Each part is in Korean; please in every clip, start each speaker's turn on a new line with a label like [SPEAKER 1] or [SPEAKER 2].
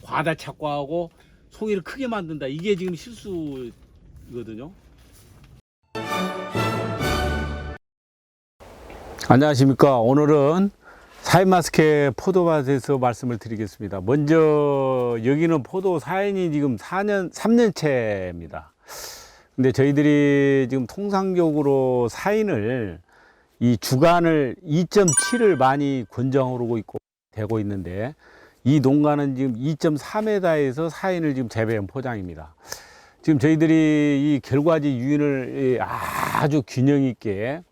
[SPEAKER 1] 과다 착과하고 송이를 크게 만든다. 이게 지금 실수거든요. 안녕하십니까. 오늘은 샤인마스켓 포도밭에서 말씀을 드리겠습니다. 먼저 여기는 포도 사인이 지금 3년째입니다. 근데 저희들이 지금 통상적으로 사인을 이 주간을 2.7을 많이 권장하고 있고 되고 있는데, 이 농가는 지금 2.4m에서 사인을 지금 재배한 포장입니다. 지금 저희들이 이 결과지 유인을 아주 균형 있게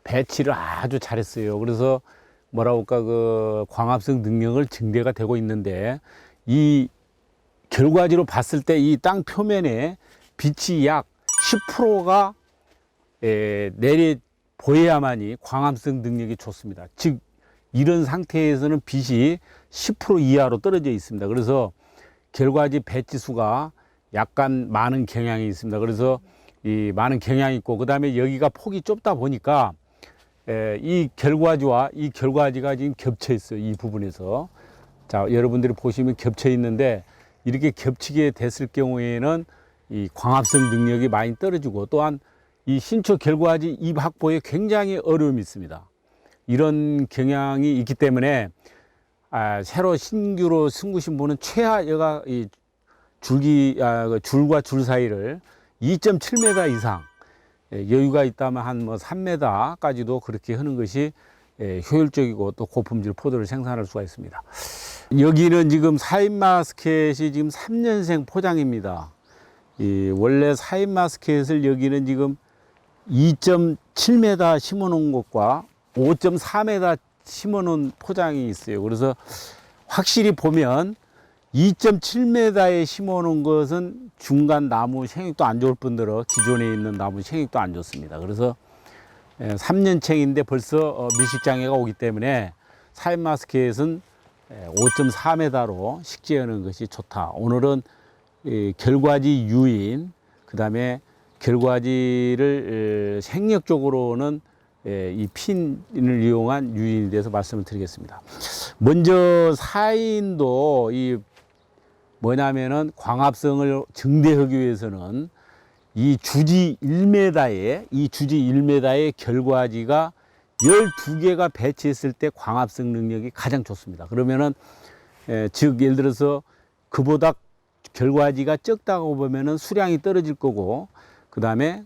[SPEAKER 1] 배치를 아주 잘했어요. 그래서 뭐라 할까, 그 광합성 능력을 증대가 되고 있는데, 이 결과지로 봤을 때 이 땅 표면에 빛이 약 10%가 내리 보여야만이 광합성 능력이 좋습니다. 즉 이런 상태에서는 빛이 10% 이하로 떨어져 있습니다. 그래서 결과지 배치수가 약간 많은 경향이 있습니다. 그래서 이 많은 경향이 있고, 그 다음에 여기가 폭이 좁다 보니까 이 결과지와 이 결과지가 지금 겹쳐 있어요. 이 부분에서. 자, 여러분들이 보시면 겹쳐 있는데, 이렇게 겹치게 됐을 경우에는 이 광합성 능력이 많이 떨어지고, 또한 이 신초 결과지 잎 확보에 굉장히 어려움이 있습니다. 이런 경향이 있기 때문에 새로 신규로 승구신 분은 최하 여가 이 줄과 줄 사이를 2.7m 이상, 여유가 있다면 한 3m까지도 그렇게 하는 것이 효율적이고 또 고품질 포도를 생산할 수가 있습니다. 여기는 지금 샤인마스켓이 지금 3년생 포장입니다. 원래 샤인마스켓을 여기는 지금 2.7m 심어 놓은 것과 5.4m 심어 놓은 포장이 있어요. 그래서 확실히 보면 2.7m에 심어 놓은 것은 중간 나무 생육도 안 좋을 뿐더러 기존에 있는 나무 생육도 안 좋습니다. 그래서 3년생인데 벌써 밀식장애가 오기 때문에 샤인마스켓은 5.4m로 식재하는 것이 좋다. 오늘은 결과지 유인, 그 다음에 결과지를 생력적으로는 이 핀을 이용한 유인에 대해서 말씀을 드리겠습니다. 먼저 사인도 이 뭐냐면은 광합성을 증대하기 위해서는 이 주지 1m에 결과지가 12개가 배치했을 때 광합성 능력이 가장 좋습니다. 그러면은 즉 예를 들어서 그보다 결과지가 적다고 보면은 수량이 떨어질 거고, 그 다음에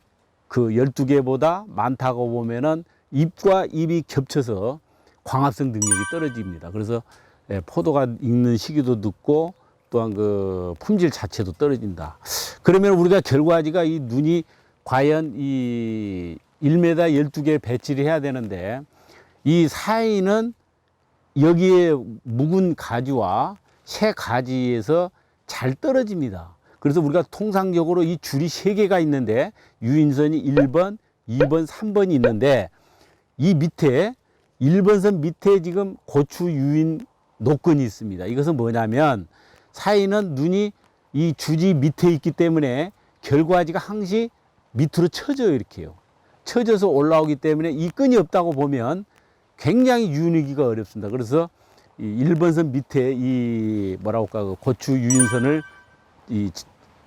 [SPEAKER 1] 그 12개보다 많다고 보면은 잎과 잎이 겹쳐서 광합성 능력이 떨어집니다. 그래서 포도가 익는 시기도 늦고, 또한 그 품질 자체도 떨어진다. 그러면 우리가 결과지가 이 눈이 과연 이 1m 12개 배치를 해야 되는데, 이 사이는 여기에 묵은 가지와 새 가지에서 잘 떨어집니다. 그래서 우리가 통상적으로 이 줄이 3개가 있는데, 유인선이 1번, 2번, 3번이 있는데, 이 밑에 1번 선 밑에 지금 고추 유인 노건이 있습니다. 이것은 뭐냐면, 사이는 눈이 이 주지 밑에 있기 때문에 결과지가 항시 밑으로 쳐져요. 이렇게요. 쳐져서 올라오기 때문에 이 끈이 없다고 보면 굉장히 유인하기가 어렵습니다. 그래서 이 1번 선 밑에 이 뭐라고 할까, 고추 유인선을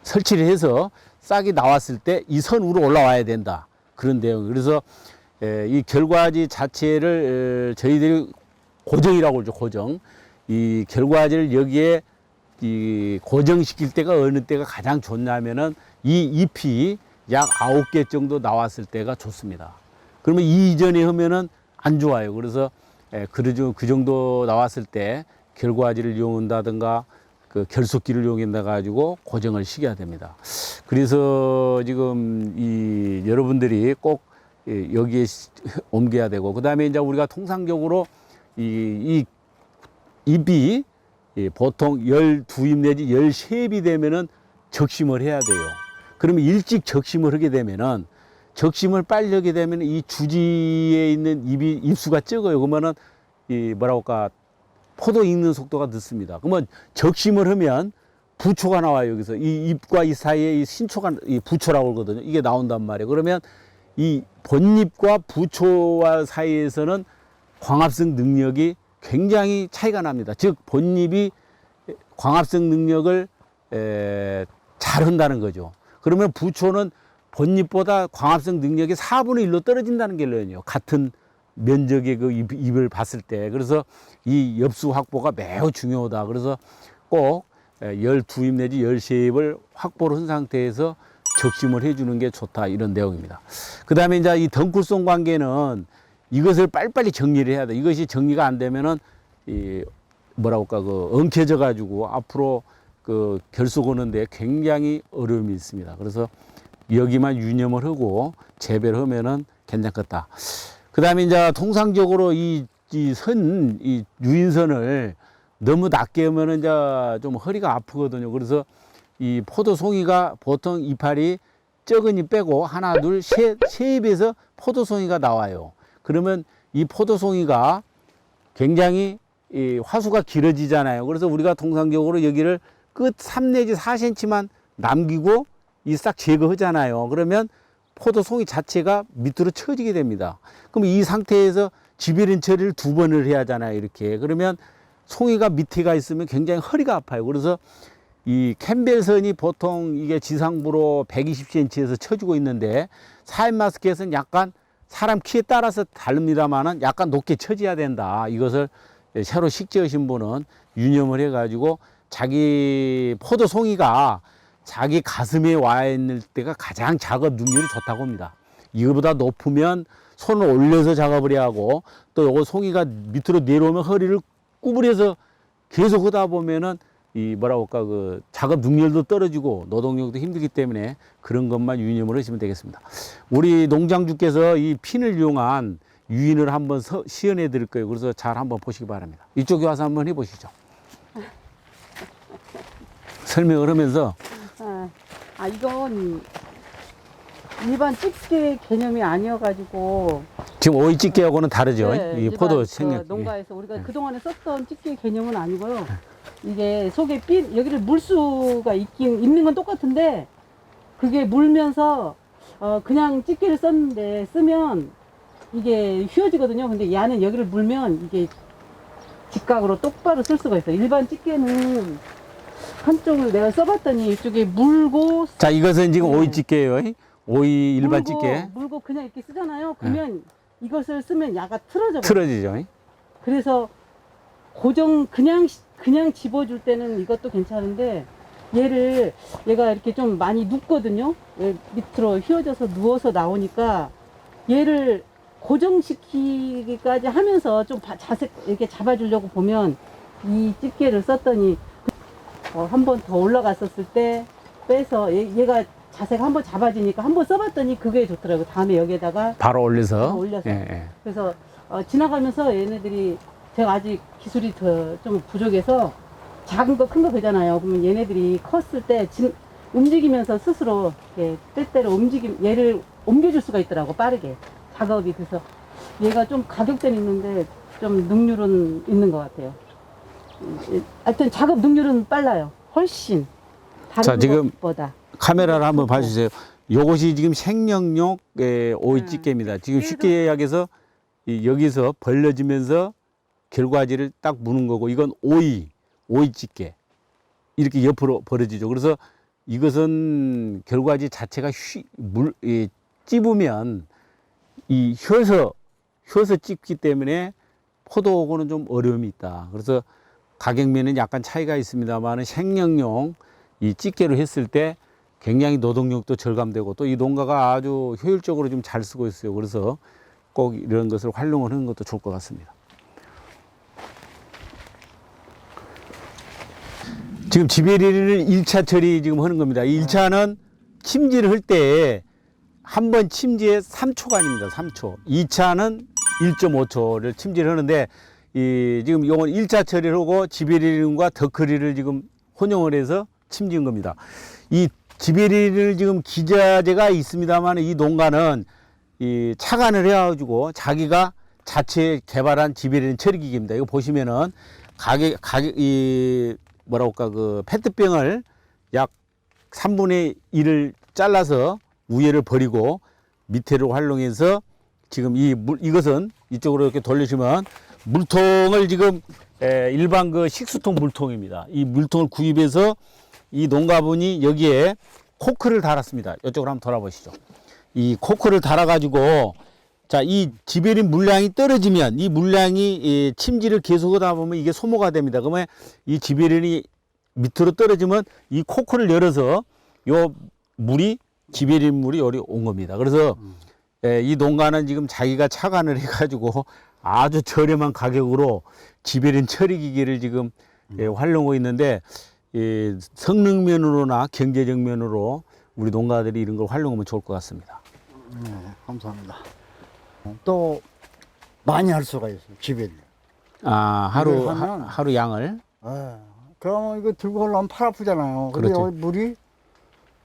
[SPEAKER 1] 설치를 해서 싹이 나왔을 때 이 선 위로 올라와야 된다. 그런 내용. 그래서 이 결과지 자체를 저희들이 고정이라고 그러죠. 고정. 이 결과지를 여기에 고정시킬 때가 어느 때가 가장 좋냐면은 이 잎이 약 9개 정도 나왔을 때가 좋습니다. 그러면 이 이전에 하면은 안 좋아요. 그래서 그 정도 나왔을 때 결과지를 이용한다든가 그 결속기를 이용한다 가지고 고정을 시켜야 됩니다. 그래서 지금 여러분들이 꼭 여기에 옮겨야 되고, 그 다음에 이제 우리가 통상적으로 이 잎이 보통 12잎 내지 13잎이 되면은 적심을 해야 돼요. 그러면 일찍 적심을 하게 되면은, 적심을 빨리 하게 되면 이 주지에 있는 잎수가 적어요. 그러면은 뭐라고 할까, 포도 익는 속도가 늦습니다. 그러면 적심을 하면 부초가 나와요. 여기서 이 잎과 이 사이에 이 신초가, 이 부초라고 그러거든요. 이게 나온단 말이에요. 그러면 이 본잎과 부초와 사이에서는 광합성 능력이 굉장히 차이가 납니다. 즉 본잎이 광합성 능력을 잘 한다는 거죠. 그러면 부초는 본잎보다 광합성 능력이 4분의 1로 떨어진다는 결론이에요. 같은 면적의 그 잎을 봤을 때. 그래서 이 엽수 확보가 매우 중요하다. 그래서 꼭 12잎 내지 13잎을 확보를 한 상태에서 적심을 해주는 게 좋다. 이런 내용입니다. 그 다음에 이제 이 덩쿨성 관계는 이것을 빨리빨리 정리를 해야 돼. 이것이 정리가 안 되면은 뭐라고 할까, 엉켜져 가지고 앞으로 결속 오는데 굉장히 어려움이 있습니다. 그래서 여기만 유념을 하고 재배를 하면은 괜찮겠다. 그 다음에 이제 통상적으로 이 유인선을 너무 낮게 하면은 이제 좀 허리가 아프거든요. 그래서 이 포도송이가 보통 이파리 적은 잎 빼고 하나, 둘, 세 잎에서 포도송이가 나와요. 그러면 이 포도송이가 굉장히 이 화수가 길어지잖아요. 그래서 우리가 통상적으로 여기를 끝 3 내지 4cm만 남기고 이 싹 제거하잖아요. 그러면 포도송이 자체가 밑으로 처지게 됩니다. 그럼 이 상태에서 지베린 처리를 2번을 해야 하잖아요. 이렇게. 그러면 송이가 밑에가 있으면 굉장히 허리가 아파요. 그래서 이 캠벨선이 보통 이게 지상부로 120cm에서 쳐주고 있는데 사인마스켓은 약간 사람 키에 따라서 다릅니다만은 약간 높게 쳐져야 된다. 이것을 새로 식재하신 분은 유념을 해가지고 자기 포도송이가 자기 가슴에 와 있는 때가 가장 작업 능률이 좋다고 합니다. 이거보다 높으면 손을 올려서 작업을 해야 하고 또 요거 송이가 밑으로 내려오면 허리를 구부려서 계속 하다 보면은 이 뭐라고 할까, 작업 능률도 떨어지고 노동력도 힘들기 때문에 그런 것만 유념을 하시면 되겠습니다. 우리 농장주께서 이 핀을 이용한 유인을 한번 시연해 드릴 거예요. 그래서 잘 한번 보시기 바랍니다. 이쪽에 와서 한번 해 보시죠. 설명을 하면서.
[SPEAKER 2] 이건 일반 집게 개념이 아니어가지고
[SPEAKER 1] 지금 오이 집게하고는 다르죠.
[SPEAKER 2] 네,
[SPEAKER 1] 이 포도
[SPEAKER 2] 일반
[SPEAKER 1] 생력.
[SPEAKER 2] 농가에서 우리가 그동안에 썼던 집게 개념은 아니고요. 이게 속에 핀 여기를 물수가 있는 건 똑같은데 그게 물면서 그냥 집게를 썼는데 쓰면 이게 휘어지거든요. 근데 얘는 여기를 물면 이게 직각으로 똑바로 쓸 수가 있어요. 일반 집게는 한쪽을 내가 써봤더니 이쪽에 물고.
[SPEAKER 1] 자, 이것은 지금 오이 집게예요. 오이 일반 집게.
[SPEAKER 2] 물고 그냥 이렇게 쓰잖아요. 그러면 이것을 쓰면 야가 틀어져.
[SPEAKER 1] 틀어지죠.
[SPEAKER 2] 그래서 고정 그냥 집어줄 때는 이것도 괜찮은데 얘가 이렇게 좀 많이 눕거든요. 밑으로 휘어져서 누워서 나오니까 얘를 고정시키기까지 하면서 좀 자세 이렇게 잡아주려고 보면 이 집게를 썼더니 한 번 더 올라갔었을 때 빼서 얘가 자세가 한번 잡아지니까 한번 써봤더니 그게 좋더라고요. 다음에 여기에다가
[SPEAKER 1] 바로 올려서.
[SPEAKER 2] 올려서.
[SPEAKER 1] 예.
[SPEAKER 2] 그래서 지나가면서 얘네들이 제가 아직 기술이 더 좀 부족해서 작은 거 큰 거 그잖아요. 그러면 얘네들이 컸을 때 움직이면서 스스로 이렇게 때때로 얘를 옮겨줄 수가 있더라고, 빠르게 작업이. 그래서 얘가 좀 가격대는 있는데 좀 능률은 있는 것 같아요. 하여튼 작업 능률은 빨라요. 훨씬 다른
[SPEAKER 1] 자, 지금
[SPEAKER 2] 것보다.
[SPEAKER 1] 카메라를 한번 봐주세요. 요것이 지금 생명용 오이 집게입니다. 지금 쉽게 이야기해서 여기서 벌려지면서 결과지를 딱 무는 거고, 이건 오이 집게. 이렇게 옆으로 벌어지죠. 그래서 이것은 결과지 자체가 찝으면 휘어서 찝기 때문에 포도하고는 좀 어려움이 있다. 그래서 가격면은 약간 차이가 있습니다만 생명용 이 집게로 했을 때 굉장히 노동력도 절감되고 또 이 농가가 아주 효율적으로 좀 잘 쓰고 있어요. 그래서 꼭 이런 것을 활용을 하는 것도 좋을 것 같습니다. 지금 지베리를 1차 처리 지금 하는 겁니다. 1차는 침지를 할 때 한 번 침지에 3초간입니다. 3초. 2차는 1.5초를 침지를 하는데 지금 이건 1차 처리를 하고 지베리린과 더크릴을 지금 혼용을 해서 침지한 겁니다. 이 지베리린을 지금 기자재가 있습니다만 이 농가는 착안을 해가지고 자기가 자체 개발한 지베리린 처리기기입니다. 이거 보시면은 뭐라고 할까, 페트병을 약 3분의 1을 잘라서 위에를 버리고 밑에를 활용해서 지금 이것은 이쪽으로 이렇게 돌리시면 물통을 지금 일반 그 식수통 물통입니다. 이 물통을 구입해서 이 농가분이 여기에 코크를 달았습니다. 이쪽으로 한번 돌아보시죠. 이 코크를 달아가지고 자, 이 지베린 물량이 떨어지면 이 물량이 침지를 계속하다 보면 이게 소모가 됩니다. 그러면 이 지베린이 밑으로 떨어지면 이 코크를 열어서 요 물이 지베린 물이 여기 온 겁니다. 그래서 이 농가는 지금 자기가 착안을 해가지고 아주 저렴한 가격으로 지베린 처리기기를 지금 활용하고 있는데 성능 면으로나 경제적 면으로 우리 농가들이 이런 걸 활용하면 좋을 것 같습니다.
[SPEAKER 3] 네, 감사합니다. 또 많이 할 수가 있어요, 지베린.
[SPEAKER 1] 아,
[SPEAKER 3] 이걸 하면-
[SPEAKER 1] 하루 양을.
[SPEAKER 3] 예. 그러면 이거 들고 가려면 팔 아프잖아요. 근데
[SPEAKER 1] 그렇죠.
[SPEAKER 3] 여기 물이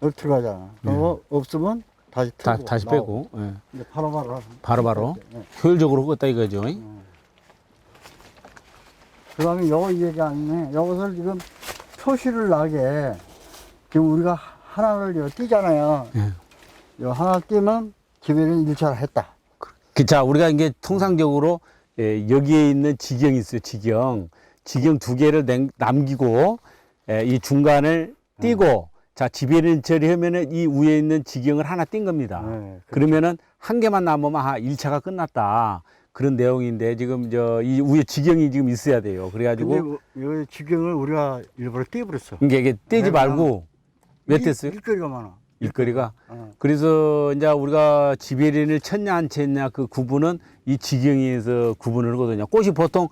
[SPEAKER 3] 여기 들어가잖아. 그거 없으면 다시 틀고
[SPEAKER 1] 다시 빼고 예.
[SPEAKER 3] 이제 바로바로.
[SPEAKER 1] 바로바로
[SPEAKER 3] 예.
[SPEAKER 1] 효율적으로 끄었다 이거죠.
[SPEAKER 3] 그다음에 여기 얘기하네. 여기서 지금 표시를 나게 지금 우리가 하나를 여기 띄잖아요.
[SPEAKER 1] 예.
[SPEAKER 3] 요 하나 띄면 지베린 1차를 했다.
[SPEAKER 1] 자, 우리가 이게 통상적으로 여기에 있는 지경이 있어요. 지경 두 개를 남기고 이 중간을 띄고 자, 지베린 처리하면은 이 위에 있는 지경을 하나 띈 겁니다.
[SPEAKER 3] 네, 그렇죠.
[SPEAKER 1] 그러면은 한 개만 남으면 1차가 끝났다. 그런 내용인데 지금 이 위에 지경이 지금 있어야 돼요. 그래가지고
[SPEAKER 3] 근데 이 지경을 우리가 일부러 띄버렸어.
[SPEAKER 1] 이게 떼지
[SPEAKER 3] 네,
[SPEAKER 1] 말고 왜 뗐어요?
[SPEAKER 3] 일거리가 많아.
[SPEAKER 1] 일거리가.
[SPEAKER 3] 어.
[SPEAKER 1] 그래서 이제 우리가 지베린을 쳤냐 안 쳤냐 그 구분은 이 지경에서 구분을 하거든요. 꽃이 보통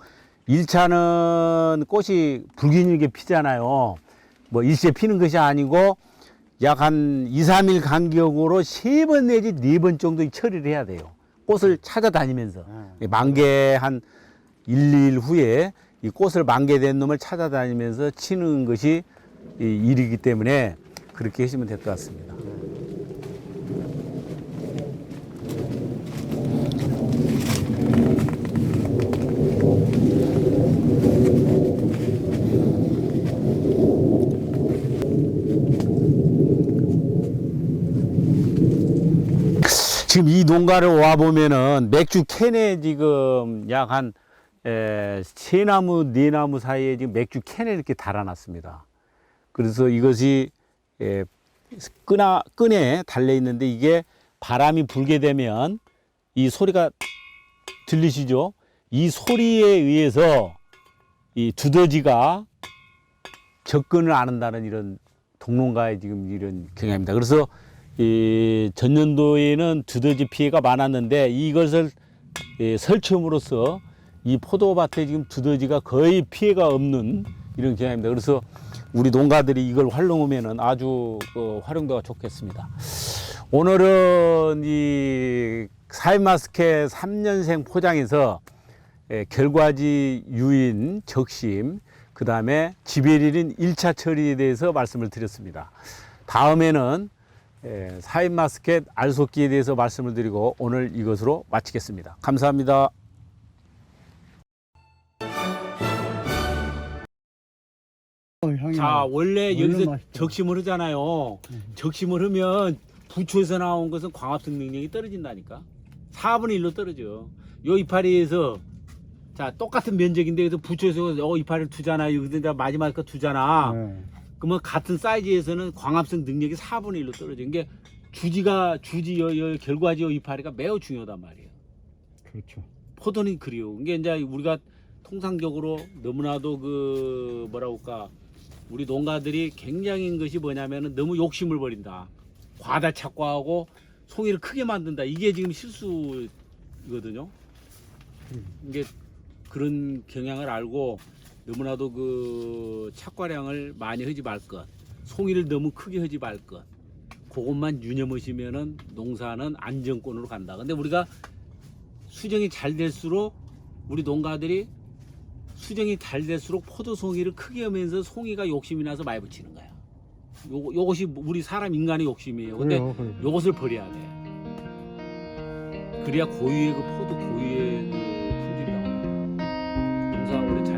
[SPEAKER 1] 1차는 꽃이 불균일하게 피잖아요. 뭐 일시에 피는 것이 아니고 약 한 2, 3일 간격으로 3번 내지 4번 정도 처리를 해야 돼요. 꽃을 찾아다니면서. 만개 한 1, 2일 후에 이 꽃을 만개된 놈을 찾아다니면서 치는 것이 이 일이기 때문에 그렇게 하시면 될 것 같습니다. 지금 이 농가를 와 보면은 맥주 캔에 지금 약 한 세 나무 네 나무 사이에 지금 맥주 캔에 이렇게 달아놨습니다. 그래서 이것이 끈에 달려 있는데 이게 바람이 불게 되면 이 소리가 들리시죠? 이 소리에 의해서 이 두더지가 접근을 안 한다는 이런 동농가의 지금 이런 경향입니다. 그래서 이 전년도에는 두더지 피해가 많았는데 이것을 설치함으로써 이 포도밭에 지금 두더지가 거의 피해가 없는 이런 경향입니다. 그래서 우리 농가들이 이걸 활용하면은 아주 활용도가 좋겠습니다. 오늘은 이 사인마스켓 3년생 포장에서 결과지 유인, 적심, 그 다음에 지베린인 1차 처리에 대해서 말씀을 드렸습니다. 다음에는 사인마스켓 알속기에 대해서 말씀을 드리고 오늘 이것으로 마치겠습니다. 감사합니다. 자, 원래 여기서
[SPEAKER 3] 맛있다.
[SPEAKER 1] 적심을 하잖아요. 적심을 하면 부초에서 나온 것은 광합성 능력이 떨어진다니까. 4분의 1로 떨어져. 요 이파리에서 자 똑같은 면적인데 그래서 부초에서 이파리를 두잖아. 여기서 이제 마지막 거 두잖아.
[SPEAKER 3] 네.
[SPEAKER 1] 그러면 같은 사이즈에서는 광합성 능력이 4분의 1로 떨어져. 이게 주지 결과지 이파리가 매우 중요하단 말이에요.
[SPEAKER 3] 그렇죠.
[SPEAKER 1] 포도는 그래요. 이게 이제 우리가 통상적으로 너무나도 그 뭐라고 할까 우리 농가들이 굉장히 것이 뭐냐면은 너무 욕심을 버린다. 과다 착과하고 송이를 크게 만든다. 이게 지금 실수거든요. 이게 그런 경향을 알고 너무나도 그 착과량을 많이 하지 말 것. 송이를 너무 크게 하지 말 것. 그것만 유념하시면은 농사는 안정권으로 간다. 근데 우리가 수정이 잘 될수록 우리 농가들이 수정이 잘 될수록 포도 송이를 크게 하면서 송이가 욕심이 나서 많이 붙이는 거야. 요것이 우리 사람 인간의 욕심이에요. 근데
[SPEAKER 3] 그래요.
[SPEAKER 1] 요것을 버려야 돼. 그래야 고유의 그 포도 고유의 그 품질이 나오는 거야. 농사 오래 잘